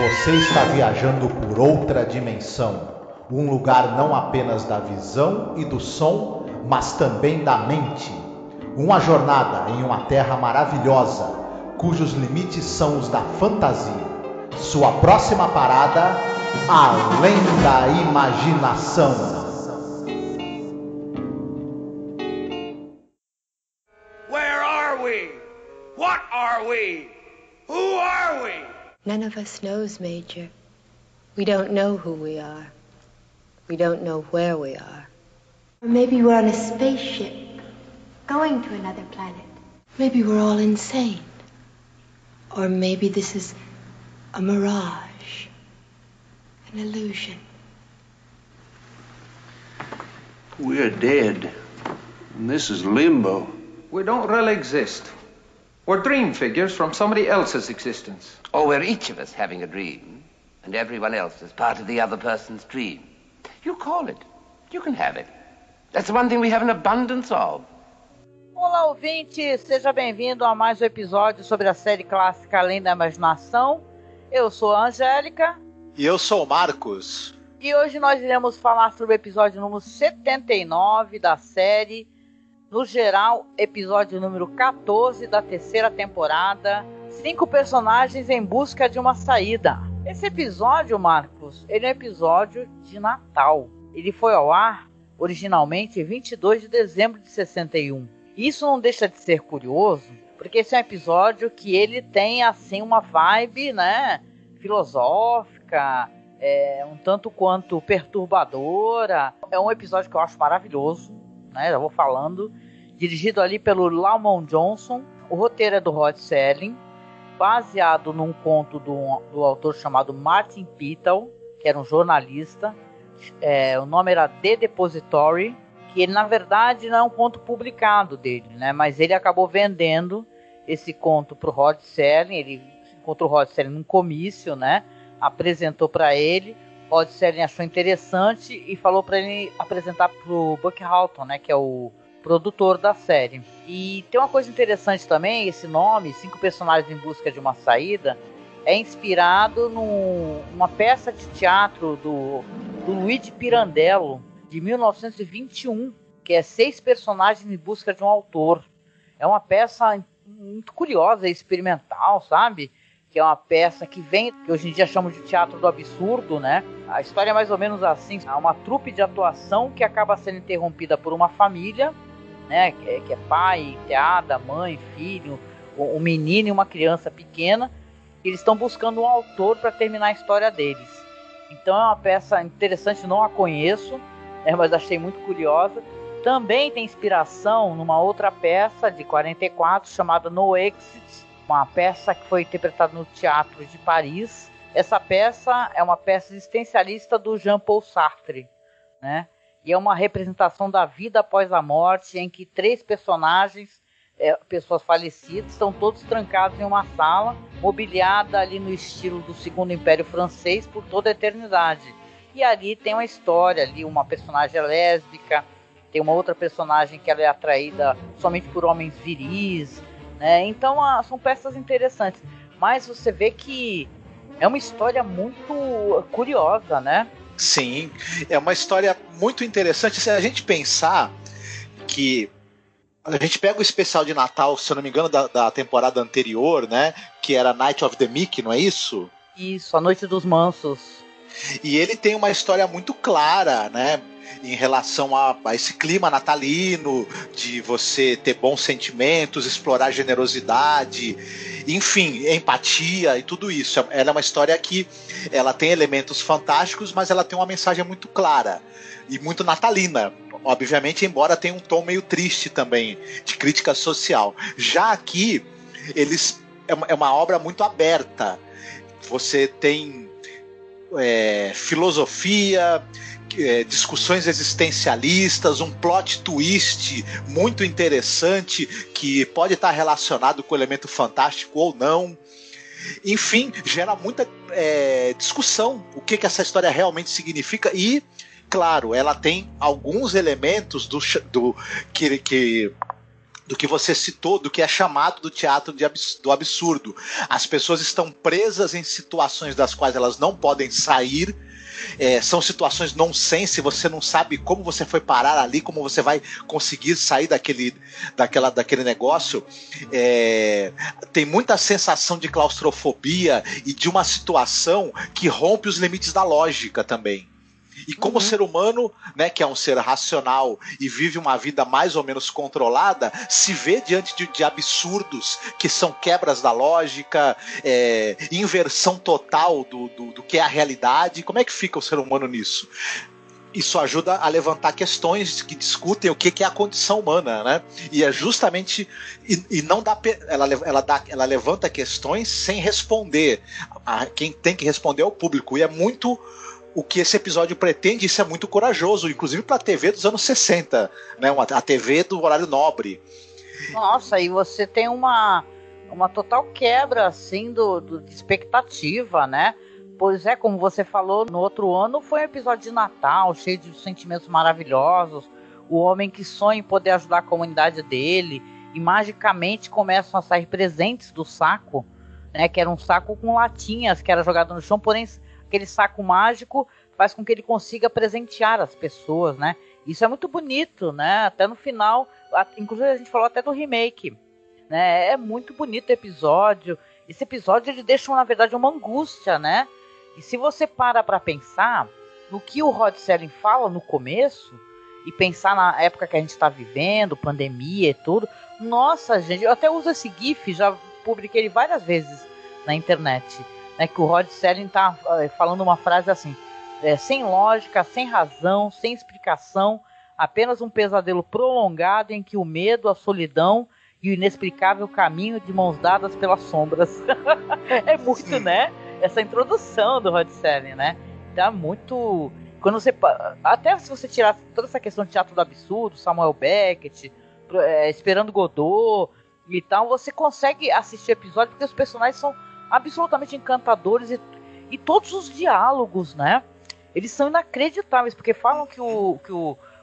Você está viajando por outra dimensão, um lugar não apenas da visão e do som, mas também da mente. Uma jornada em uma terra maravilhosa, cujos limites são os da fantasia. Sua próxima parada, além da imaginação. Where are we? What are we? Who are we? None of us knows, Major. We don't know who we are. We don't know where we are. Or maybe we're on a spaceship, going to another planet. Maybe we're all insane. Or maybe this is a mirage, an illusion. We're dead. And this is limbo. We don't really exist. We're dream figures from somebody else's existence. Or we're each of us having a dream, and everyone else is part of the other person's dream. You call it. You can have it. That's the one thing we have an abundance of. Olá, ouvinte! Seja bem-vindo a mais um episódio sobre a série clássica Além da Imaginação. Eu sou a Angélica. E eu sou o Marcos. E hoje nós iremos falar sobre o episódio número 79 da série. No geral, episódio número 14 da terceira temporada. 5 personagens em busca de uma saída. Esse episódio, Marcos, ele é um episódio de Natal. Ele foi ao ar originalmente em 22 de dezembro de 61. Isso não deixa de ser curioso, porque esse é um episódio que ele tem assim uma vibe, né, filosófica, um tanto quanto perturbadora. É um episódio que eu acho maravilhoso, né, já vou falando. Dirigido ali pelo Lamont Johnson. O roteiro é do Rod Serling, baseado num conto do autor chamado Martin Pital, que era um jornalista. O nome era The Depository, que ele, na verdade, não é um conto publicado dele, né? Mas ele acabou vendendo esse conto para o Rod Serling. Ele encontrou o Rod Serling num comício, né? Apresentou para ele. O Rod Serling achou interessante e falou para ele apresentar para o Buck Houghton, né? Que é o produtor da série. E tem uma coisa interessante também, esse nome, 5 personagens em busca de uma saída, é inspirado numa peça de teatro do Luigi Pirandello, de 1921, que é 6 personagens em busca de um autor. É uma peça muito curiosa e experimental, sabe? Que é uma peça que hoje em dia chamam de teatro do absurdo, né? A história é mais ou menos assim. Há uma trupe de atuação que acaba sendo interrompida por uma família, né, que é pai, enteada, mãe, filho, um menino e uma criança pequena. Eles estão buscando um autor para terminar a história deles. Então é uma peça interessante, não a conheço, né, mas achei muito curiosa. Também tem inspiração numa outra peça de 44 chamada No Exit, uma peça que foi interpretada no Teatro de Paris. Essa peça é uma peça existencialista do Jean-Paul Sartre, né? E é uma representação da vida após a morte, em que 3 personagens, pessoas falecidas, estão todos trancados em uma sala, mobiliada ali no estilo do Segundo Império Francês por toda a eternidade. E ali tem uma história, ali uma personagem lésbica, tem uma outra personagem que ela é atraída somente por homens viris, né? Então são peças interessantes, mas você vê que é uma história muito curiosa, né? Sim, é uma história muito interessante. Se a gente pensar que a gente pega o especial de Natal, se eu não me engano, da temporada anterior, né? Que era Night of the Meek, não é isso? Isso, A Noite dos Mansos. E ele tem uma história muito clara, né? Em relação a esse clima natalino, de você ter bons sentimentos, explorar generosidade, enfim, empatia e tudo isso. Ela é uma história que ela tem elementos fantásticos, mas ela tem uma mensagem muito clara e muito natalina. Obviamente, embora tenha um tom meio triste também, de crítica social. Já aqui, é uma obra muito aberta. Você tem filosofia, discussões existencialistas, um plot twist muito interessante que pode estar relacionado com o elemento fantástico ou não. Enfim, gera muita discussão o que essa história realmente significa. E, claro, ela tem alguns elementos do que você citou, do que é chamado do teatro do absurdo. As pessoas estão presas em situações das quais elas não podem sair. São situações nonsense, você não sabe como você foi parar ali, como você vai conseguir sair daquele negócio. Tem muita sensação de claustrofobia e de uma situação que rompe os limites da lógica também. E como o ser humano, né, que é um ser racional e vive uma vida mais ou menos controlada, se vê diante de absurdos que são quebras da lógica, inversão total do que é a realidade. Como é que fica o ser humano nisso? Isso ajuda a levantar questões que discutem o que é a condição humana, né? E é justamente... E não dá... Ela levanta questões sem responder. Quem tem que responder é o público. E é muito... O que esse episódio pretende, isso é muito corajoso, inclusive para a TV dos anos 60, né? A TV do horário nobre. Nossa, e você tem uma total quebra assim de expectativa, né? Pois é, como você falou, no outro ano foi um episódio de Natal, cheio de sentimentos maravilhosos, o homem que sonha em poder ajudar a comunidade dele, e magicamente começam a sair presentes do saco, né? Que era um saco com latinhas, que era jogado no chão, porém... Aquele saco mágico faz com que ele consiga presentear as pessoas, né? Isso é muito bonito, né? Até no final, inclusive a gente falou até do remake, né? É muito bonito o episódio. Esse episódio ele deixa, na verdade, uma angústia, né? E se você para pensar no que o Rod Serling fala no começo e pensar na época que a gente está vivendo, pandemia e tudo, nossa, gente, eu até uso esse GIF, já publiquei ele várias vezes na internet. Que o Rod Serling tá falando uma frase assim, sem lógica, sem razão, sem explicação, apenas um pesadelo prolongado em que o medo, a solidão e o inexplicável caminho de mãos dadas pelas sombras. É muito, né? Essa introdução do Rod Serling, né? Tá muito... Quando você... Até se você tirar toda essa questão de teatro do absurdo, Samuel Beckett, Esperando Godot e tal, você consegue assistir o episódio porque os personagens são absolutamente encantadores e todos os diálogos, né? Eles são inacreditáveis, porque falam que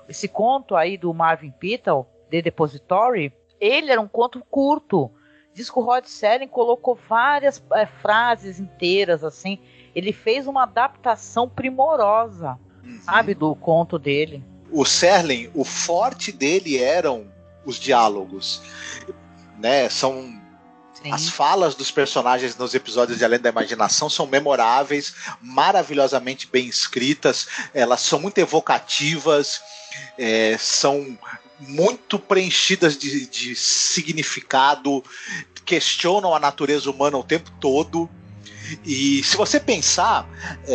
esse conto aí do Marvin Pitel, The Depository, ele era um conto curto. Diz que o Rod Serling colocou várias frases inteiras, assim. Ele fez uma adaptação primorosa, sabe, do conto dele. O Serling, o forte dele eram os diálogos, né? Sim. As falas dos personagens nos episódios de Além da Imaginação são memoráveis, maravilhosamente bem escritas, elas são muito evocativas, são muito preenchidas de significado, questionam a natureza humana o tempo todo. E se você pensar,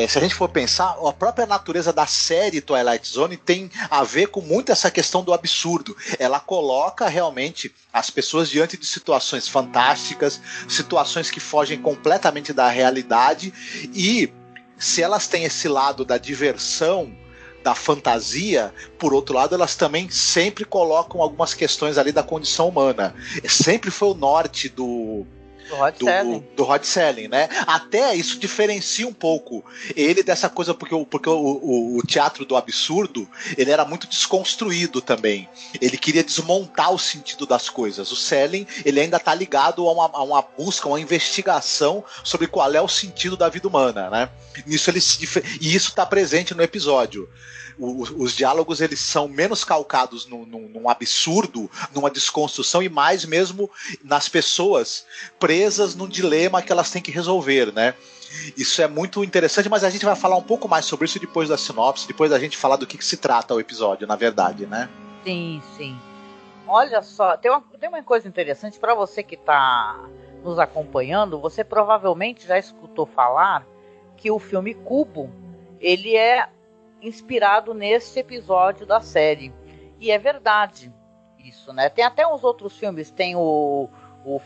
se a gente for pensar, a própria natureza da série Twilight Zone tem a ver com muito essa questão do absurdo. Ela coloca realmente as pessoas diante de situações fantásticas, situações que fogem completamente da realidade, e se elas têm esse lado da diversão, da fantasia, por outro lado, elas também sempre colocam algumas questões ali da condição humana. Sempre foi o norte do Rod Serling, né? Até isso diferencia um pouco ele dessa coisa, porque o teatro do absurdo, ele era muito desconstruído também. Ele queria desmontar o sentido das coisas. O Serling, ele ainda está ligado a uma busca, uma investigação sobre qual é o sentido da vida humana, né? E isso está presente no episódio. Os diálogos, eles são menos calcados num absurdo, numa desconstrução, e mais mesmo nas pessoas presas num dilema que elas têm que resolver, né? Isso é muito interessante, mas a gente vai falar um pouco mais sobre isso depois da sinopse, depois da gente falar do que se trata o episódio, na verdade, né? Sim, sim. Olha só, tem uma coisa interessante para você que está nos acompanhando. Você provavelmente já escutou falar que o filme Kubo, ele é inspirado nesse episódio da série. E é verdade isso, né? Tem até uns outros filmes. Tem o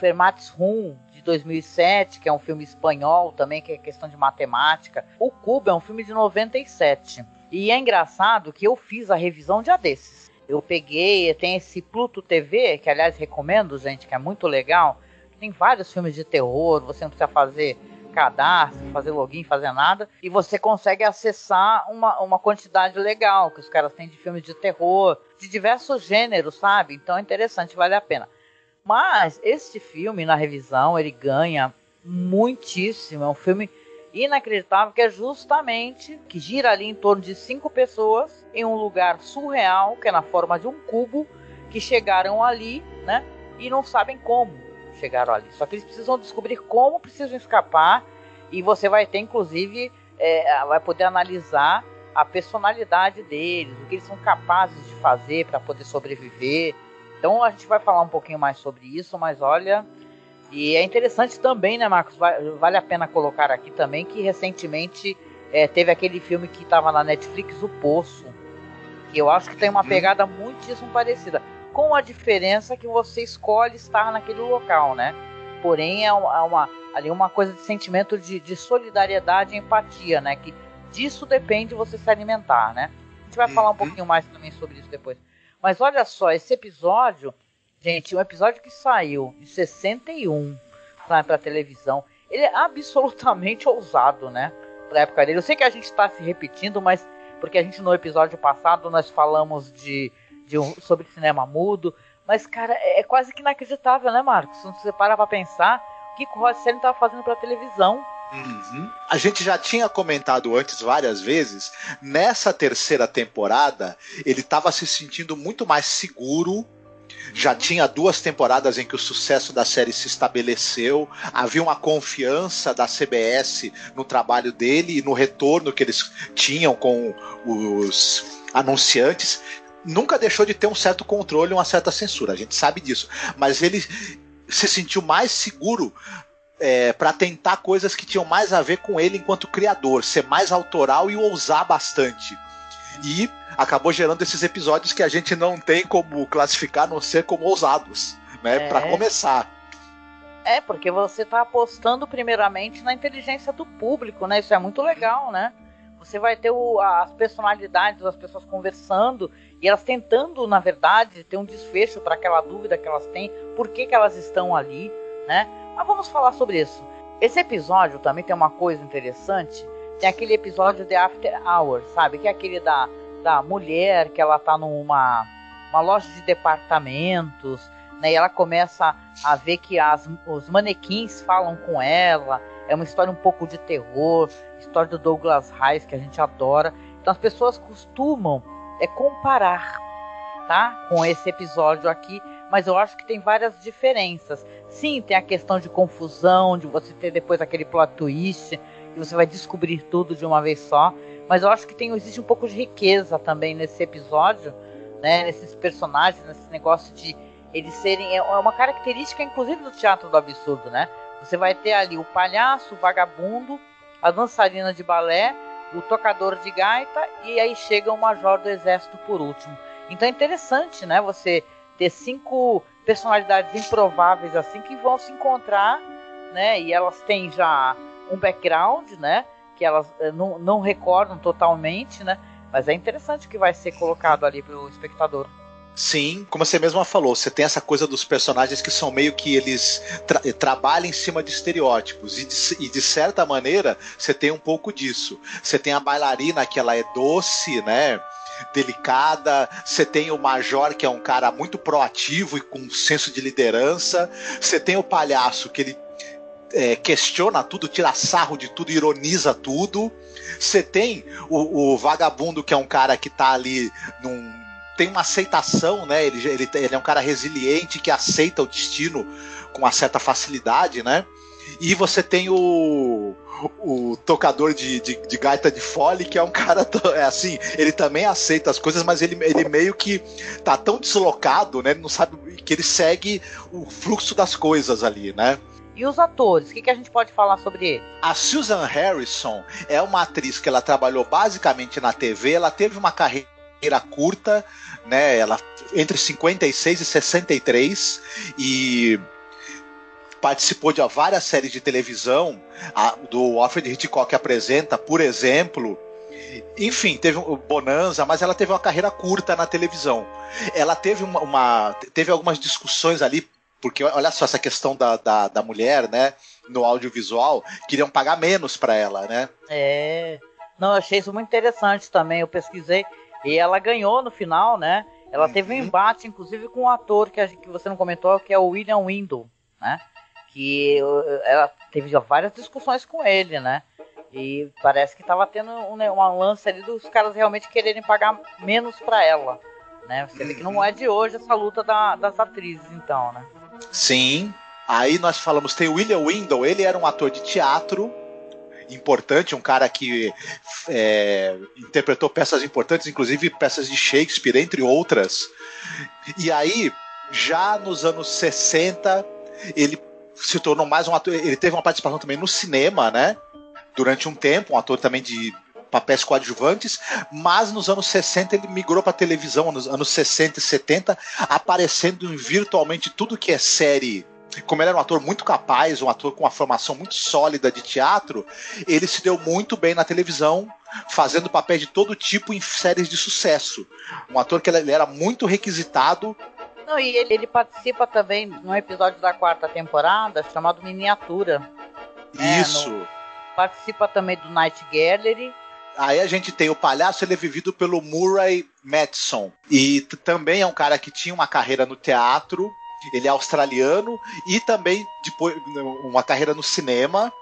Fermatis Rum, de 2007, que é um filme espanhol também, que é questão de matemática. O Kubo é um filme de 97. E é engraçado que eu fiz a revisão dia desses. Eu peguei, tem esse Pluto TV, que aliás recomendo, gente, que é muito legal. Tem vários filmes de terror, você não precisa fazer cadastro, fazer login, fazer nada, e você consegue acessar uma quantidade legal que os caras têm de filmes de terror, de diversos gêneros, sabe? Então é interessante, vale a pena. Mas este filme, na revisão, ele ganha muitíssimo. É um filme inacreditável, que é justamente que gira ali em torno de 5 pessoas em um lugar surreal, que é na forma de um cubo, que chegaram ali, né? E não sabem como chegaram ali. Só que eles precisam descobrir como precisam escapar. E você vai ter, inclusive, vai poder analisar a personalidade deles, o que eles são capazes de fazer para poder sobreviver. Então a gente vai falar um pouquinho mais sobre isso, mas olha... E é interessante também, né, Marcos? Vale a pena colocar aqui também que recentemente teve aquele filme que estava na Netflix, O Poço, que eu acho que tem uma pegada muitíssimo parecida, com a diferença que você escolhe estar naquele local, né? Porém, ali uma coisa de sentimento de solidariedade e empatia, né? Que disso depende você se alimentar, né? A gente vai falar um pouquinho mais também sobre isso depois. Mas olha só, esse episódio, gente, um episódio que saiu em 61 para televisão, ele é absolutamente ousado, né? Pra época dele. Eu sei que a gente está se repetindo, mas porque a gente no episódio passado nós falamos sobre cinema mudo, mas cara, é quase que inacreditável, né, Marcos? Se você para pra pensar o que o Rod Serling estava fazendo pra televisão. A gente já tinha comentado antes várias vezes, nessa terceira temporada ele estava se sentindo muito mais seguro. Já tinha 2 temporadas em que o sucesso da série se estabeleceu, havia uma confiança da CBS no trabalho dele e no retorno que eles tinham com os anunciantes. Nunca deixou de ter um certo controle, uma certa censura, a gente sabe disso, mas ele se sentiu mais seguro para tentar coisas que tinham mais a ver com ele enquanto criador, ser mais autoral e ousar bastante. E acabou gerando esses episódios que a gente não tem como classificar, a não ser como ousados, né? Para começar. Porque você está apostando primeiramente na inteligência do público, né? Isso é muito legal, né? Você vai ter as personalidades das pessoas conversando e elas tentando, na verdade, ter um desfecho para aquela dúvida que elas têm, por que elas estão ali, né? Mas vamos falar sobre isso. Esse episódio também tem uma coisa interessante. Tem aquele episódio de After Hours, sabe? Que é aquele da mulher que ela tá numa loja de departamentos, né? E ela começa a ver que os manequins falam com ela. É uma história um pouco de terror, história do Douglas Reis, que a gente adora. Então as pessoas costumam comparar, tá? Com esse episódio aqui, mas eu acho que tem várias diferenças. Sim, tem a questão de confusão, de você ter depois aquele plot twist, que você vai descobrir tudo de uma vez só, mas eu acho que existe um pouco de riqueza também nesse episódio, né? Nesses personagens, nesse negócio de eles serem... É uma característica, inclusive, do teatro do absurdo, né? Você vai ter ali o palhaço, o vagabundo, a dançarina de balé, o tocador de gaita, e aí chega o major do exército por último. Então é interessante, né? Você ter 5 personalidades improváveis assim que vão se encontrar, né? E elas têm já um background, né? Que elas não recordam totalmente, né? Mas é interessante que vai ser colocado ali pelo espectador. Sim, como você mesma falou, você tem essa coisa dos personagens que são meio que eles trabalham em cima de estereótipos e de certa maneira você tem um pouco disso. Você tem a bailarina que ela é doce, né? Delicada, você tem o major que é um cara muito proativo e com um senso de liderança, você tem o palhaço que ele questiona tudo, tira sarro de tudo, ironiza tudo, você tem o vagabundo que é um cara que tá ali tem uma aceitação, né? Ele é um cara resiliente que aceita o destino com uma certa facilidade, né? E você tem o tocador de gaita de fole, que é um cara assim, ele também aceita as coisas, mas ele meio que tá tão deslocado, né? Ele não sabe, que ele segue o fluxo das coisas ali, né? E os atores, o que a gente pode falar sobre eles? A Susan Harrison é uma atriz que ela trabalhou basicamente na TV, ela teve uma carreira curta, né? Ela entre 56 e 63 e participou de várias séries de televisão, do Alfred Hitchcock Apresenta, por exemplo. Enfim, teve o Bonanza, mas ela teve uma carreira curta na televisão. Ela teve teve algumas discussões ali, porque olha só essa questão da mulher, né, no audiovisual, queriam pagar menos para ela, né? Não, eu achei isso muito interessante também, eu pesquisei, e ela ganhou no final, né? Ela teve um embate, inclusive, com um ator que você não comentou, que é o William Windom, né? Que ela teve já várias discussões com ele, né? E parece que estava tendo uma lance ali dos caras realmente quererem pagar menos para ela, né? Você vê que não é de hoje essa luta das atrizes, então, né? Sim. Aí nós falamos, tem o William Windom, ele era um ator de teatro importante, um cara que interpretou peças importantes, inclusive peças de Shakespeare, entre outras. E aí, já nos anos 60, ele se tornou mais um ator, ele teve uma participação também no cinema, né? Durante um tempo, um ator também de papéis coadjuvantes, mas nos anos 60 ele migrou para a televisão, nos anos 60 e 70, aparecendo em virtualmente tudo que é série. Como ele era um ator muito capaz, um ator com uma formação muito sólida de teatro, ele se deu muito bem na televisão, fazendo papéis de todo tipo em séries de sucesso. Um ator que ele era muito requisitado. Não, e ele participa também num episódio da 4ª temporada chamado Miniatura. Isso. Participa também do Night Gallery. Aí a gente tem o palhaço, ele é vivido pelo Murray Matheson. E também é um cara que tinha uma carreira no teatro. Ele é australiano e também depois uma carreira no cinema.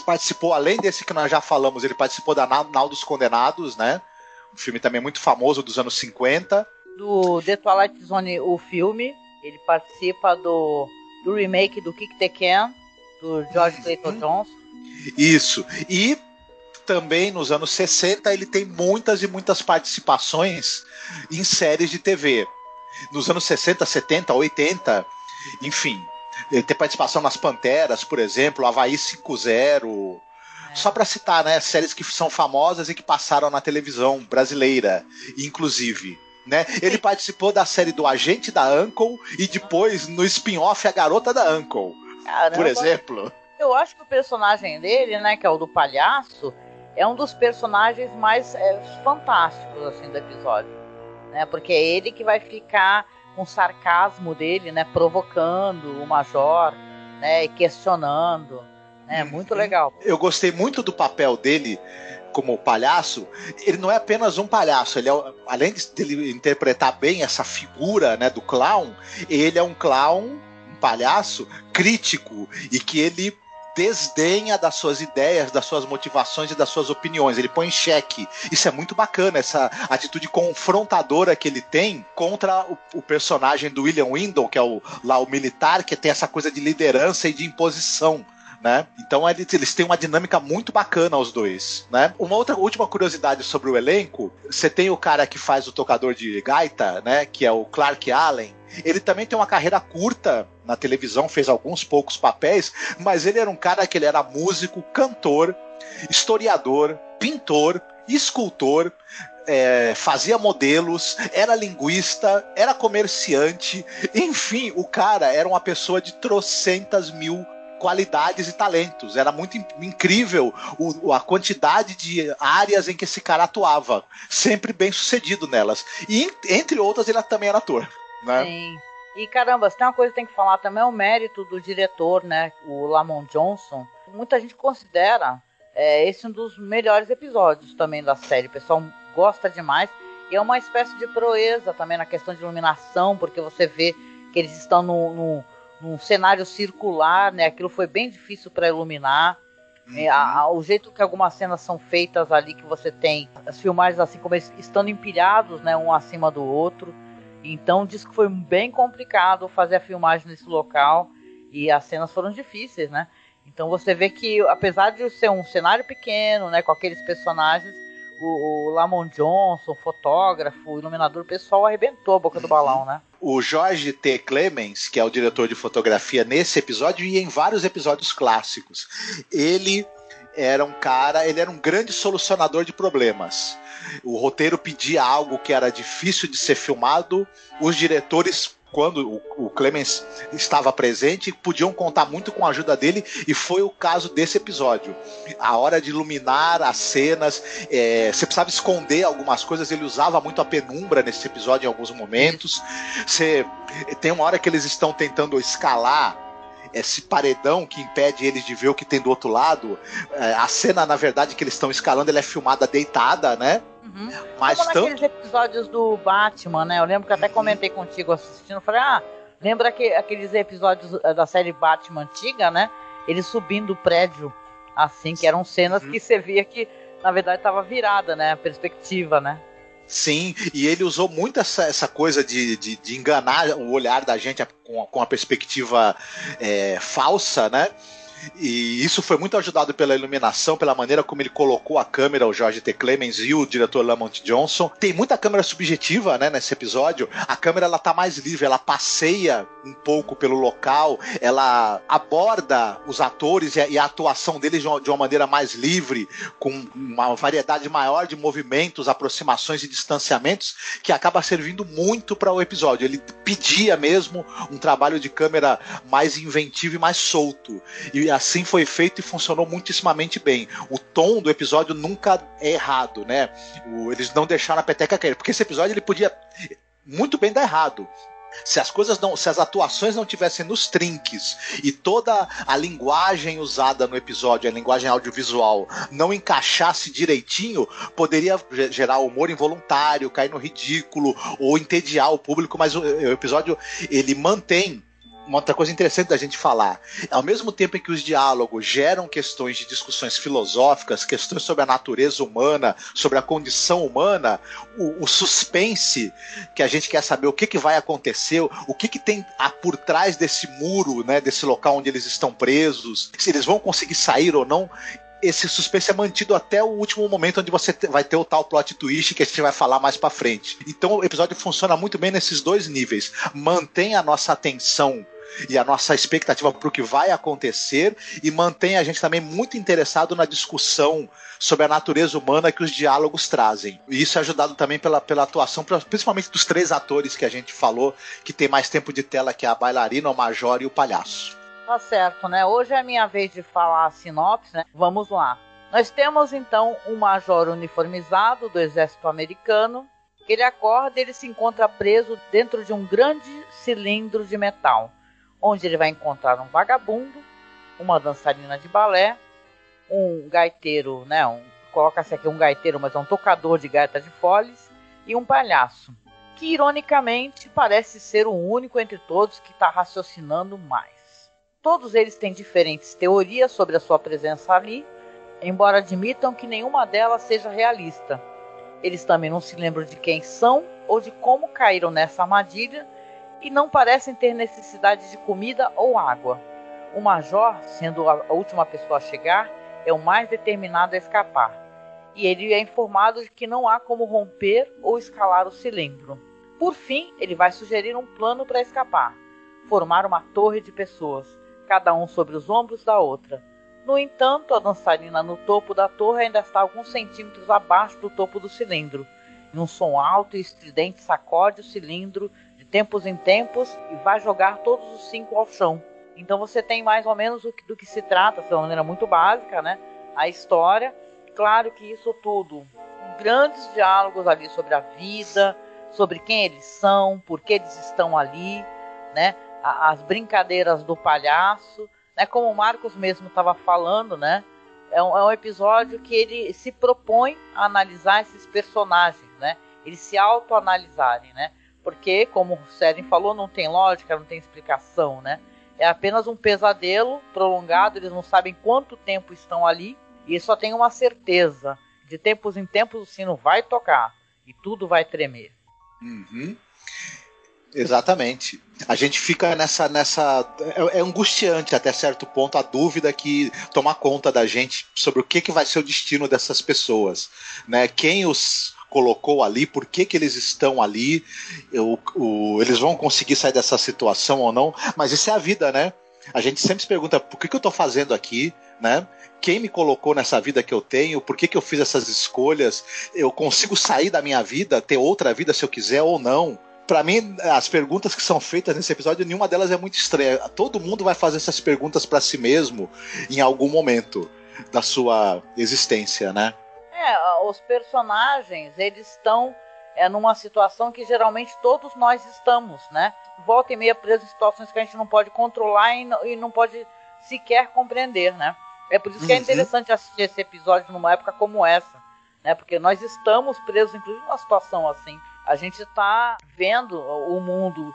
Participou, além desse que nós já falamos, ele participou da Nau dos Condenados, né? Um filme também muito famoso dos anos 50. Do The Twilight Zone, o filme. Ele participa do remake do Kick the Can, do George Clayton Johnson. Isso. E também nos anos 60 ele tem muitas e muitas participações em séries de TV. Nos anos 60, 70, 80, enfim, ele tem participação nas Panteras, por exemplo, Havaí 5-0, só para citar, né, séries que são famosas e que passaram na televisão brasileira, inclusive. Né? Ele participou da série do Agente da Uncle e depois no spin-off A Garota da Uncle, por exemplo. Eu acho que o personagem dele, né, que é o do palhaço, é um dos personagens mais fantásticos assim, do episódio. Né, porque é ele que vai ficar com o sarcasmo dele, né, provocando o Major, né, e questionando, né, muito legal. Eu gostei muito do papel dele como palhaço. Ele não é apenas um palhaço, ele além de ele interpretar bem essa figura, né, do clown, ele é um clown, um palhaço crítico e que ele desdenha das suas ideias, das suas motivações e das suas opiniões. Ele põe em xeque. Isso é muito bacana, essa atitude confrontadora que ele tem contra o personagem do William Windom, que é o militar, que tem essa coisa de liderança e de imposição. Né? Então eles têm uma dinâmica muito bacana os dois, né? Uma outra última curiosidade sobre o elenco, você tem o cara que faz o tocador de gaita, né? Que é o Clark Allen. Ele também tem uma carreira curta na televisão, fez alguns poucos papéis, mas ele era um cara que ele era músico, cantor, historiador, pintor, escultor, fazia modelos, era linguista, era comerciante, enfim, o cara era uma pessoa de trocentas mil qualidades e talentos. Era muito incrível a quantidade de áreas em que esse cara atuava, sempre bem sucedido nelas. E entre outras ele também era ator, né? Sim. E caramba, se tem uma coisa que tem que falar também é o mérito do diretor, né, o Lamont Johnson. Muita gente considera esse um dos melhores episódios também da série. O pessoal gosta demais. E é uma espécie de proeza também na questão de iluminação, porque você vê que eles estão num cenário circular, né? Aquilo foi bem difícil para iluminar. O jeito que algumas cenas são feitas ali, que você tem as filmagens assim como eles estando empilhados, né, um acima do outro. Então diz que foi bem complicado fazer a filmagem nesse local e as cenas foram difíceis, né? Então você vê que, apesar de ser um cenário pequeno, né, com aqueles personagens, o Lamont Johnson, o fotógrafo, o iluminador, o pessoal arrebentou a boca do balão, né? O George T. Clemens, que é o diretor de fotografia nesse episódio e em vários episódios clássicos, ele era um grande solucionador de problemas. O roteiro pedia algo que era difícil de ser filmado, os diretores, quando o Clemens estava presente, podiam contar muito com a ajuda dele, e foi o caso desse episódio. A hora de iluminar as cenas, você precisava esconder algumas coisas, ele usava muito a penumbra nesse episódio em alguns momentos. Tem uma hora que eles estão tentando escalar esse paredão que impede eles de ver o que tem do outro lado. A cena, na verdade, que eles estão escalando, ela é filmada deitada, né? Uhum. Mas como naqueles episódios do Batman, né? Eu lembro que até comentei contigo assistindo, falei, lembra que aqueles episódios da série Batman antiga, né? Eles subindo o prédio, assim, que eram cenas que você via que, na verdade, estava virada, né? A perspectiva, né? Sim, e ele usou muito essa coisa de enganar o olhar da gente com a perspectiva falsa, né? E isso foi muito ajudado pela iluminação, pela maneira como ele colocou a câmera, o George T. Clemens e o diretor Lamont Johnson. Tem muita câmera subjetiva, né, nesse episódio. A câmera, ela tá mais livre, ela passeia um pouco pelo local, ela aborda os atores e a atuação deles de uma maneira mais livre, com uma variedade maior de movimentos, aproximações e distanciamentos, que acaba servindo muito para o episódio. Ele pedia mesmo um trabalho de câmera mais inventivo e mais solto. E assim foi feito e funcionou muitíssimamente bem. O tom do episódio nunca é errado, né? Eles não deixaram a peteca cair, porque esse episódio ele podia muito bem dar errado. Se as atuações não tivessem nos trinques e toda a linguagem usada no episódio, a linguagem audiovisual, não encaixasse direitinho, poderia gerar humor involuntário, cair no ridículo ou entediar o público, mas o episódio ele mantém uma outra coisa interessante da gente falar. Ao mesmo tempo em que os diálogos geram questões de discussões filosóficas, questões sobre a natureza humana, sobre a condição humana, o suspense, que a gente quer saber o que vai acontecer, o que tem por trás desse muro, né, desse local onde eles estão presos, se eles vão conseguir sair ou não, esse suspense é mantido até o último momento, onde você vai ter o tal plot twist que a gente vai falar mais pra frente. Então o episódio funciona muito bem nesses dois níveis. Mantém a nossa atenção e a nossa expectativa para o que vai acontecer e mantém a gente também muito interessado na discussão sobre a natureza humana que os diálogos trazem. E isso é ajudado também pela atuação, principalmente dos três atores que a gente falou, que tem mais tempo de tela, que é a bailarina, o major e o palhaço. Tá certo, né? Hoje é a minha vez de falar a sinopse, né? Vamos lá. Nós temos, então, um major uniformizado do exército americano. Ele acorda e ele se encontra preso dentro de um grande cilindro de metal, onde ele vai encontrar um vagabundo, uma dançarina de balé, um gaiteiro, né? Coloca-se aqui um gaiteiro, mas é um tocador de gaita de foles, e um palhaço, que ironicamente parece ser o único entre todos que está raciocinando mais. Todos eles têm diferentes teorias sobre a sua presença ali, embora admitam que nenhuma delas seja realista. Eles também não se lembram de quem são ou de como caíram nessa armadilha e não parecem ter necessidade de comida ou água. O major, sendo a última pessoa a chegar, é o mais determinado a escapar. E ele é informado de que não há como romper ou escalar o cilindro. Por fim, ele vai sugerir um plano para escapar. Formar uma torre de pessoas, cada um sobre os ombros da outra. No entanto, a dançarina no topo da torre ainda está alguns centímetros abaixo do topo do cilindro. E um som alto e estridente sacode o cilindro de tempos em tempos e vai jogar todos os 5 ao chão. Então você tem mais ou menos do que se trata, de uma maneira muito básica, né? A história. Claro que isso tudo, grandes diálogos ali sobre a vida, sobre quem eles são, por que eles estão ali, né? As brincadeiras do palhaço, né? Como o Marcos mesmo estava falando, né? É um episódio que ele se propõe a analisar esses personagens, né? Eles se autoanalisarem, né? Porque, como o Sérgio falou, não tem lógica, não tem explicação, né? É apenas um pesadelo prolongado, eles não sabem quanto tempo estão ali, e só tem uma certeza: de tempos em tempos o sino vai tocar e tudo vai tremer. Uhum. Exatamente. A gente fica nessa. É angustiante até certo ponto a dúvida que toma conta da gente sobre o que vai ser o destino dessas pessoas, né? Quem os colocou ali, por que eles estão ali, eles vão conseguir sair dessa situação ou não, mas isso é a vida, né? A gente sempre se pergunta, por que eu estou fazendo aqui, né? Quem me colocou nessa vida que eu tenho, por que eu fiz essas escolhas, eu consigo sair da minha vida, ter outra vida se eu quiser ou não? Para mim, as perguntas que são feitas nesse episódio, nenhuma delas é muito estranha. Todo mundo vai fazer essas perguntas para si mesmo em algum momento da sua existência, né? Os personagens, eles estão numa situação que geralmente todos nós estamos, né? Volta e meia preso em situações que a gente não pode controlar e não pode sequer compreender, né? É por isso que é interessante assistir esse episódio numa época como essa, né? Porque nós estamos presos, inclusive, numa situação assim. A gente está vendo o mundo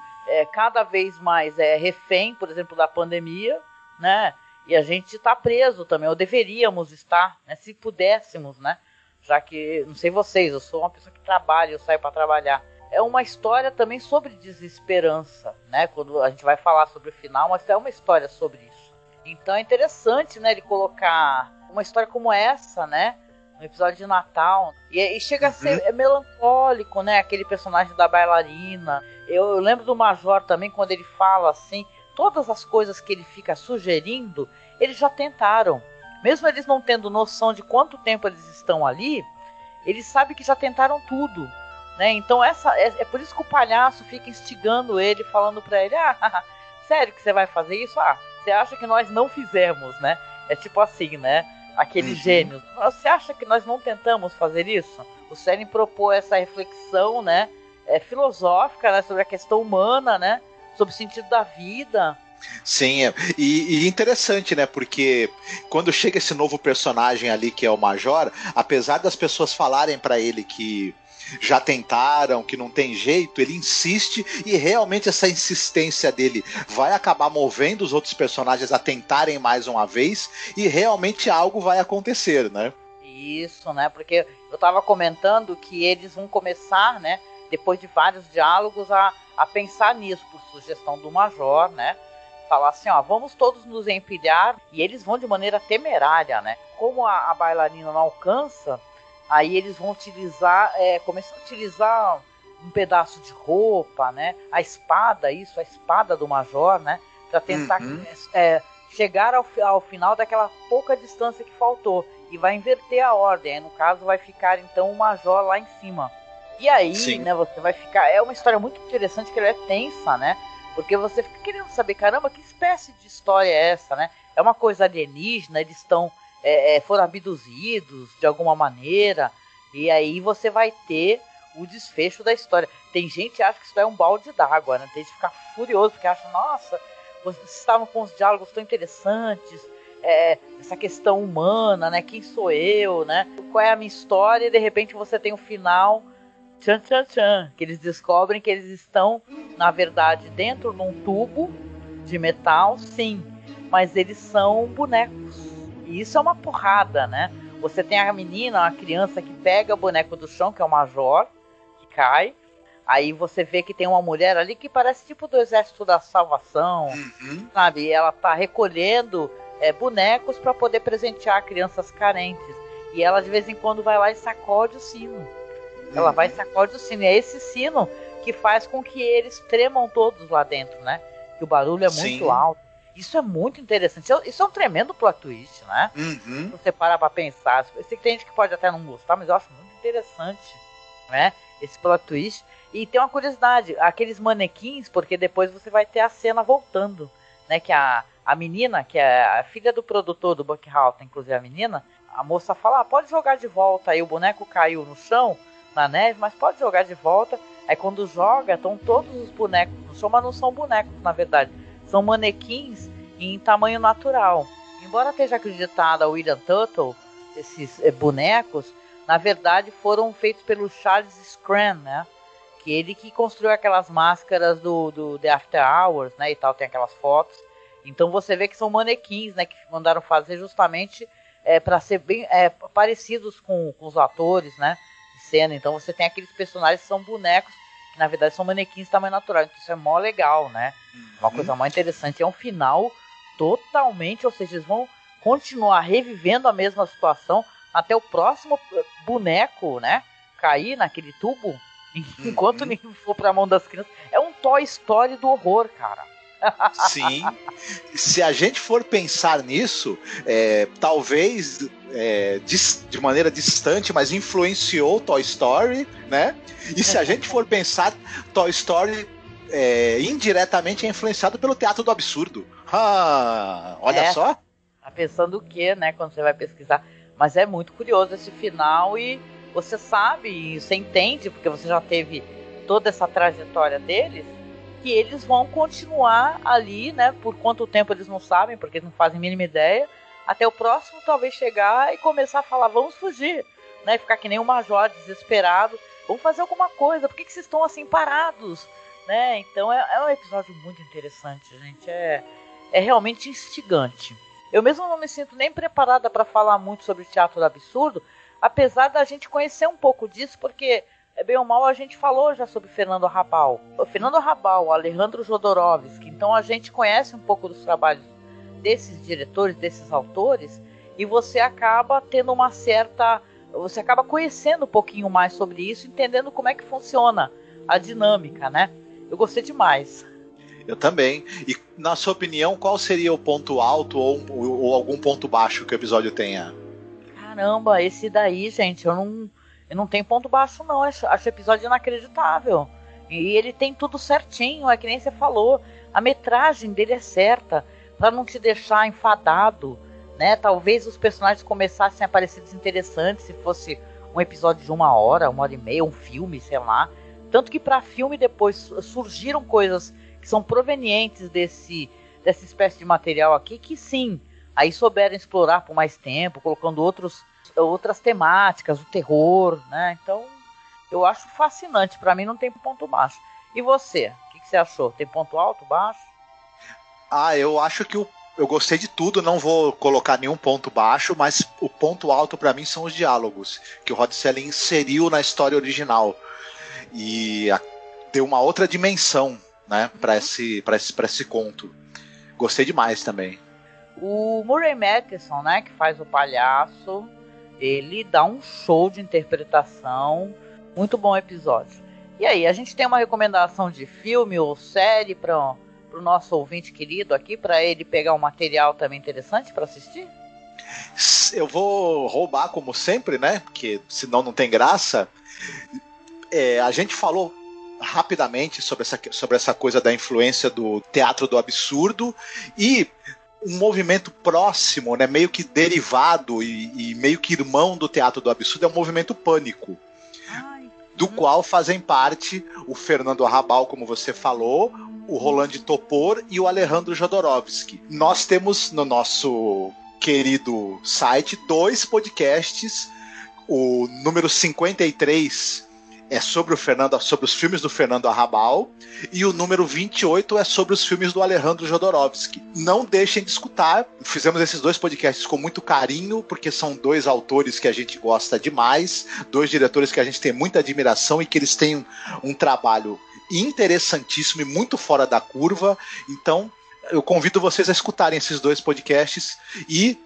cada vez mais refém, por exemplo, da pandemia, né? E a gente está preso também, ou deveríamos estar, né? Se pudéssemos, né? Já que, não sei vocês, eu sou uma pessoa que trabalha, eu saio para trabalhar. É uma história também sobre desesperança, né? Quando a gente vai falar sobre o final, mas é uma história sobre isso. Então é interessante, né, ele colocar uma história como essa, né, no episódio de Natal. E chega a ser melancólico, né, aquele personagem da bailarina. Eu lembro do Major também, quando ele fala assim, todas as coisas que ele fica sugerindo, eles já tentaram. Mesmo eles não tendo noção de quanto tempo eles estão ali, eles sabem que já tentaram tudo, né? Então é por isso que o palhaço fica instigando ele, falando pra ele, sério que você vai fazer isso? Você acha que nós não fizemos, né? É tipo assim, né? Aquele gênio. Você acha que nós não tentamos fazer isso? O Serling propôs essa reflexão, né? Filosófica, né? Sobre a questão humana, né? Sobre o sentido da vida. Sim, e interessante, né? Porque quando chega esse novo personagem ali, que é o Major, apesar das pessoas falarem pra ele que já tentaram, que não tem jeito, ele insiste, e realmente essa insistência dele vai acabar movendo os outros personagens a tentarem mais uma vez, e realmente algo vai acontecer, né? Isso, né? Porque eu tava comentando que eles vão começar, né? Depois de vários diálogos, a pensar nisso, por sugestão do Major, né? Falar assim, vamos todos nos empilhar, e eles vão de maneira temerária, né? Como a bailarina não alcança, aí eles vão utilizar, começar a utilizar um pedaço de roupa, né? A espada do Major, né? Para tentar chegar ao final daquela pouca distância que faltou, e vai inverter a ordem. Aí, no caso, vai ficar então o Major lá em cima. E aí, né? Você vai ficar. É uma história muito interessante, que ela é tensa, né? Porque você fica querendo saber, caramba, que espécie de história é essa, né? É uma coisa alienígena, eles foram abduzidos de alguma maneira, e aí você vai ter o desfecho da história. Tem gente que acha que isso é um balde d'água, né? Tem gente que fica furioso, porque acha, nossa, vocês estavam com os diálogos tão interessantes, essa questão humana, né? Quem sou eu, né? Qual é a minha história? E de repente você tem o final... Tchan, tchan, tchan, que eles descobrem que eles estão, na verdade, dentro de um tubo de metal, sim, mas eles são bonecos. E isso é uma porrada, né? Você tem a menina, a criança que pega o boneco do chão, que é o Major, que cai. Aí você vê que tem uma mulher ali que parece tipo do Exército da Salvação, sabe? E ela tá recolhendo bonecos para poder presentear crianças carentes. E ela de vez em quando vai lá e sacode o sino. Ela vai e sacode o sino. E é esse sino que faz com que eles tremam todos lá dentro, né? Que o barulho é muito alto. Isso é muito interessante. Isso é um tremendo plot twist, né? Se você parar pra pensar. Eu sei que tem gente que pode até não gostar, mas eu acho muito interessante, né? Esse plot twist. E tem uma curiosidade. Aqueles manequins, porque depois você vai ter a cena voltando, né? Que a menina, que é a filha do produtor do Buckhalter, inclusive a menina, a moça fala, pode jogar de volta aí. O boneco caiu no chão, na neve, mas pode jogar de volta. Aí quando joga, estão todos os bonecos no chão, mas não são bonecos, na verdade. São manequins em tamanho natural. Embora esteja acreditado a William Tuttle, esses bonecos, na verdade foram feitos pelo Charles Scran, né? Que ele que construiu aquelas máscaras do The After Hours, né? E tal, tem aquelas fotos. Então você vê que são manequins, né? Que mandaram fazer justamente para ser bem parecidos com os atores, né? Cena. Então você tem aqueles personagens que são bonecos, que na verdade são manequins de tamanho natural. Então isso é mó legal, né? Uma coisa mó interessante. É um final totalmente, ou seja, eles vão continuar revivendo a mesma situação até o próximo boneco, né? Cair naquele tubo, enquanto ninguém for pra mão das crianças. É um Toy Story do horror, cara. Sim. Se a gente for pensar nisso, talvez de maneira distante, mas influenciou Toy Story, né? E se a gente for pensar, Toy Story indiretamente é influenciado pelo teatro do absurdo. Olha só. Tá pensando o quê, né? Quando você vai pesquisar. Mas é muito curioso esse final e você sabe e você entende, porque você já teve toda essa trajetória deles, que eles vão continuar ali, né? Por quanto tempo eles não sabem, porque eles não fazem a mínima ideia, até o próximo talvez chegar e começar a falar, vamos fugir, né? Ficar que nem o Major, desesperado, vamos fazer alguma coisa, por que vocês estão assim parados? Né? Então é um episódio muito interessante, gente, é realmente instigante. Eu mesmo não me sinto nem preparada para falar muito sobre o teatro do absurdo, apesar da gente conhecer um pouco disso, porque bem ou mal a gente falou já sobre Fernando Arrabal. O Fernando Arrabal, o Alejandro Jodorowsky, então a gente conhece um pouco dos trabalhos desses diretores, desses autores, e você acaba tendo você acaba conhecendo um pouquinho mais sobre isso, entendendo como é que funciona a dinâmica, né? Eu gostei demais. Eu também. E, na sua opinião, qual seria o ponto alto ou algum ponto baixo que o episódio tenha? Caramba, esse daí, gente, eu não tenho ponto baixo, não. Acho o episódio inacreditável. E ele tem tudo certinho, é que nem você falou. A metragem dele é certa, pra não te deixar enfadado, né? Talvez os personagens começassem a parecer desinteressantes se fosse um episódio de 1 hora, 1h30, um filme, sei lá. Tanto que para filme depois surgiram coisas que são provenientes dessa espécie de material aqui, que sim, aí souberam explorar por mais tempo, colocando outras temáticas, o terror, né? Então, eu acho fascinante, para mim não tem ponto baixo. E você? O que você achou? Tem ponto alto, baixo? Eu acho que eu gostei de tudo, não vou colocar nenhum ponto baixo, mas o ponto alto para mim são os diálogos, que o Rod Serling inseriu na história original. E deu uma outra dimensão, né, para esse conto. Gostei demais também. O Murray Matheson, né, que faz o palhaço, ele dá um show de interpretação. Muito bom episódio. E aí, a gente tem uma recomendação de filme ou série para o nosso ouvinte querido aqui, para ele pegar um material também interessante para assistir? Eu vou roubar como sempre, né, porque senão não tem graça. A gente falou rapidamente sobre essa coisa da influência do teatro do absurdo e um movimento próximo, né, meio que derivado e meio que irmão do teatro do absurdo é o movimento Pânico, do qual fazem parte o Fernando Arrabal, como você falou, o Roland Topor e o Alejandro Jodorowsky. Nós temos no nosso querido site 2 podcasts, o número 53 é sobre os filmes do Fernando Arrabal, e o número 28 é sobre os filmes do Alejandro Jodorowsky. Não deixem de escutar. Fizemos esses 2 podcasts com muito carinho, porque são 2 autores que a gente gosta demais, 2 diretores que a gente tem muita admiração e que eles têm um trabalho interessantíssimo e muito fora da curva. Então, eu convido vocês a escutarem esses 2 podcasts e,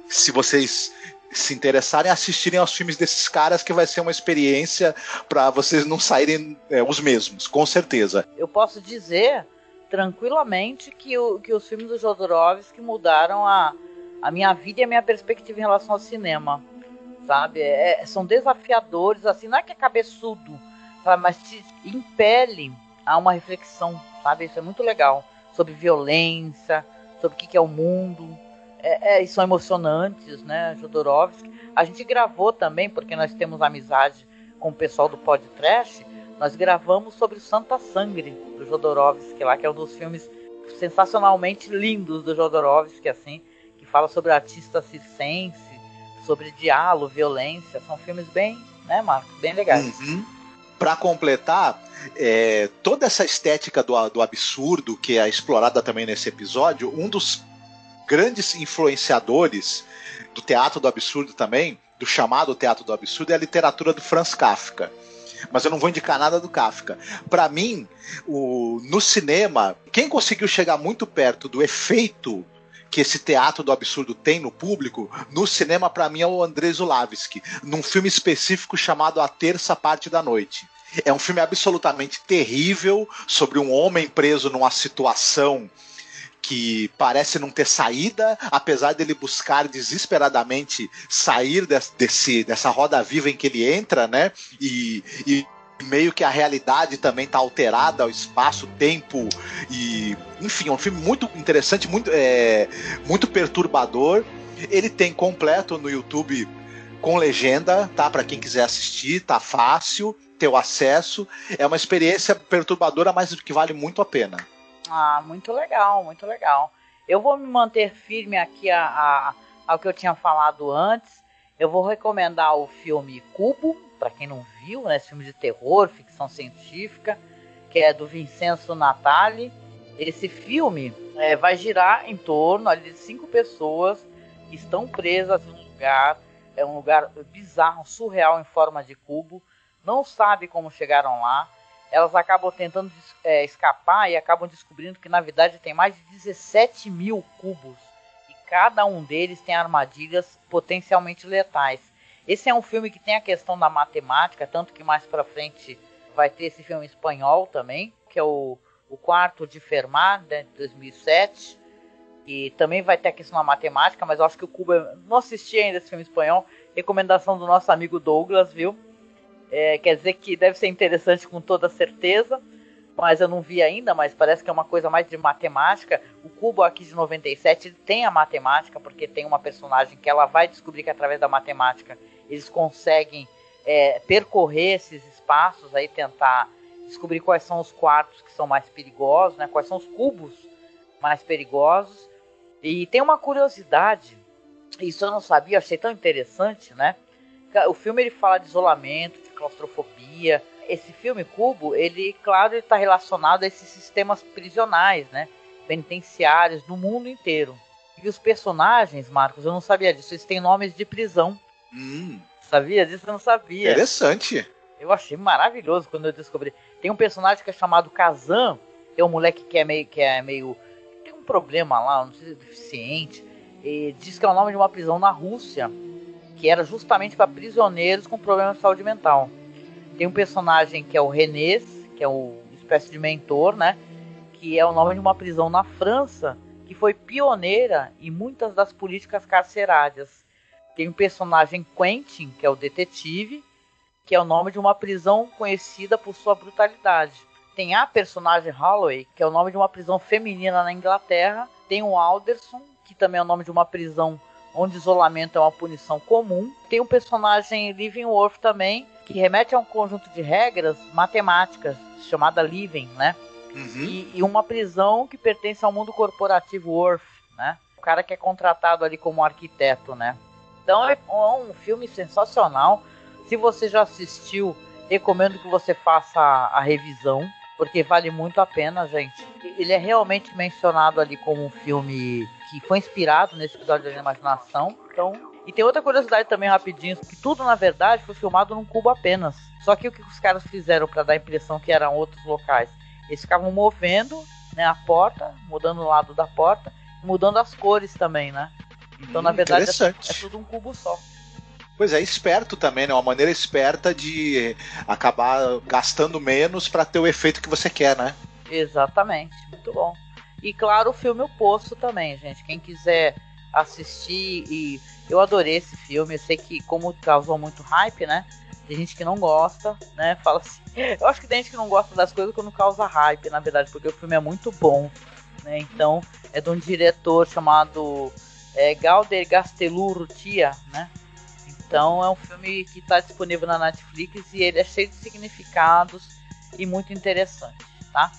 se vocês se interessarem, assistirem aos filmes desses caras, que vai ser uma experiência para vocês não saírem os mesmos, com certeza. Eu posso dizer tranquilamente que os filmes do Jodorowsky mudaram a minha vida e a minha perspectiva em relação ao cinema, sabe? São desafiadores, assim, não é que é cabeçudo, sabe? Mas te impele a uma reflexão, sabe? Isso é muito legal, sobre violência, sobre o que é o mundo. E são emocionantes, né, Jodorowsky. A gente gravou também, porque nós temos amizade com o pessoal do Pod Trash, nós gravamos sobre o Santa Sangre, do Jodorowsky, lá, que é um dos filmes sensacionalmente lindos do Jodorowsky, assim, que fala sobre artista circense, sobre diálogo, violência. São filmes bem, né, Marcos, bem legais. Uhum. Para completar, toda essa estética do absurdo, que é explorada também nesse episódio, um dos grandes influenciadores do teatro do absurdo também, do chamado teatro do absurdo, é a literatura do Franz Kafka. Mas eu não vou indicar nada do Kafka. Para mim, no cinema, quem conseguiu chegar muito perto do efeito que esse teatro do absurdo tem no público, no cinema, para mim, é o Andrzej Zulawski, num filme específico chamado A Terça Parte da Noite. É um filme absolutamente terrível, sobre um homem preso numa situação que parece não ter saída, apesar dele buscar desesperadamente sair dessa roda viva em que ele entra, né? E meio que a realidade também está alterada, o espaço, o tempo, e enfim, é um filme muito interessante, muito perturbador. Ele tem completo no YouTube com legenda, tá? Para quem quiser assistir, tá fácil ter o acesso. É uma experiência perturbadora, mas que vale muito a pena. Ah, muito legal, muito legal. Eu vou me manter firme aqui ao que eu tinha falado antes. Eu vou recomendar o filme Cubo, para quem não viu, né? Esse filme de terror, ficção científica, que é do Vincenzo Natali. Esse filme vai girar em torno ali de 5 pessoas que estão presas em um lugar. É um lugar bizarro, surreal, em forma de cubo. Não sabe como chegaram lá. Elas acabam tentando escapar e acabam descobrindo que, na verdade, tem mais de 17 mil cubos. E cada um deles tem armadilhas potencialmente letais. Esse é um filme que tem a questão da matemática, tanto que mais pra frente vai ter esse filme espanhol também, que é o Quarto de Fermat, né, de 2007. E também vai ter a questão da matemática, mas eu acho que o cubo... Não assisti ainda esse filme espanhol. Recomendação do nosso amigo Douglas, viu? Quer dizer que deve ser interessante com toda certeza, mas eu não vi ainda, mas parece que é uma coisa mais de matemática. O Cubo aqui de 97 ele tem a matemática, porque tem uma personagem que ela vai descobrir que através da matemática eles conseguem percorrer esses espaços, aí tentar descobrir quais são os quartos que são mais perigosos, né? Quais são os cubos mais perigosos. E tem uma curiosidade, isso eu não sabia, achei tão interessante, né? O filme ele fala de isolamento, de claustrofobia. Esse filme Cubo, ele está relacionado a esses sistemas prisionais, né? Penitenciários no mundo inteiro. E os personagens, Marcos, eu não sabia disso, eles têm nomes de prisão. Sabia disso? Eu não sabia. Interessante. Eu achei maravilhoso quando eu descobri. Tem um personagem que é chamado Kazan, que é um moleque que é meio tem um problema lá, não sei se é deficiente. E diz que é o nome de uma prisão na Rússia, que era justamente para prisioneiros com problemas de saúde mental. Tem um personagem que é o René, que é uma espécie de mentor, né? Que é o nome de uma prisão na França, que foi pioneira em muitas das políticas carcerárias. Tem um personagem Quentin, que é o detetive, que é o nome de uma prisão conhecida por sua brutalidade. Tem a personagem Holloway, que é o nome de uma prisão feminina na Inglaterra. Tem o Alderson, que também é o nome de uma prisão onde isolamento é uma punição comum. Tem um personagem Leavenworth também, que remete a um conjunto de regras matemáticas, chamada Living, né? E uma prisão que pertence ao mundo corporativo Worth, né? O cara que é contratado ali como arquiteto, né? Então é um filme sensacional. Se você já assistiu, recomendo que você faça a revisão, porque vale muito a pena, gente. Ele é realmente mencionado ali como um filme que foi inspirado nesse episódio da imaginação. Então, e tem outra curiosidade também rapidinho, que tudo na verdade foi filmado num cubo apenas. Só que o que os caras fizeram para dar a impressão que eram outros locais? Eles ficavam movendo, né, a porta, mudando o lado da porta, mudando as cores também, né? Então na verdade é tudo um cubo só. Pois é, esperto também, né? Uma maneira esperta de acabar gastando menos para ter o efeito que você quer, né? Exatamente, muito bom. E claro, o filme O Poço também, gente. Quem quiser assistir, e eu adorei esse filme. Eu sei que como causou muito hype, né? Tem gente que não gosta, né? Fala assim. Eu acho que tem gente que não gosta das coisas quando causa hype, na verdade, porque o filme é muito bom, né? Então, é de um diretor chamado Galder Gastelurrutia, né? Então é um filme que está disponível na Netflix e ele é cheio de significados e muito interessante, tá?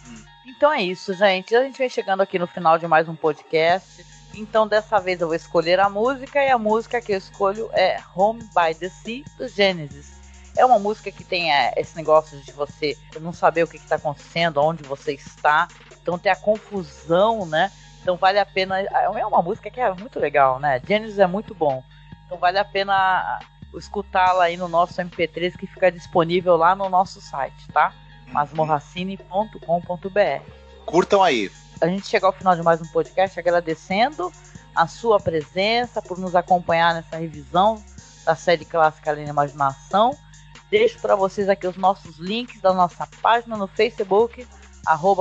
Então é isso, gente. A gente vem chegando aqui no final de mais um podcast. Então dessa vez eu vou escolher a música, e a música que eu escolho é Home by the Sea, do Genesis. É uma música que tem esse negócio de você não saber o que está acontecendo, onde você está. Então tem a confusão, né? Então vale a pena. É uma música que é muito legal, né? Genesis é muito bom. Então vale a pena escutá-la aí no nosso MP3, que fica disponível lá no nosso site, tá? masmorracine.com.br. Curtam aí. A gente chega ao final de mais um podcast agradecendo a sua presença, por nos acompanhar nessa revisão da série clássica Além da Imaginação. Deixo para vocês aqui os nossos links da nossa página no Facebook,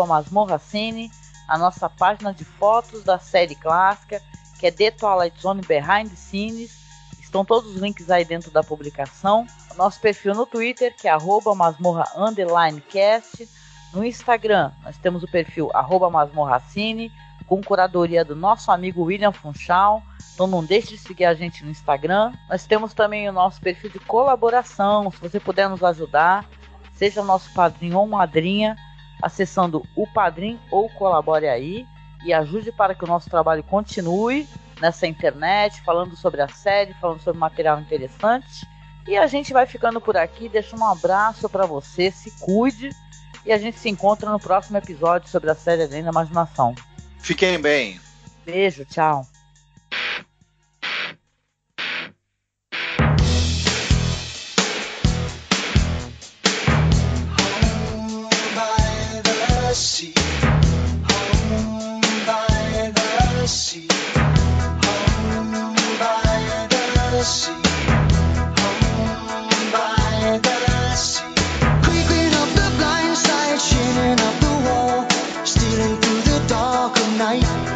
@masmorracine, a nossa página de fotos da série clássica, que é The Twilight Zone Behind the Scenes. Estão todos os links aí dentro da publicação. Nosso perfil no Twitter, que é @masmorra_cast. No Instagram, nós temos o perfil @masmorracine, com curadoria do nosso amigo William Funchal. Então não deixe de seguir a gente no Instagram. Nós temos também o nosso perfil de colaboração. Se você puder nos ajudar, seja nosso padrinho ou madrinha, acessando o Padrim ou Colabore Aí, e ajude para que o nosso trabalho continue nessa internet, falando sobre a série, falando sobre material interessante. E a gente vai ficando por aqui, deixando um abraço para você, se cuide, e a gente se encontra no próximo episódio sobre a série Além da Imaginação. Fiquem bem. Beijo, tchau. Sea, home by the sea, home by the sea, home by the sea. Creeping up the blind side, shimming up the wall, stealing through the dark of night.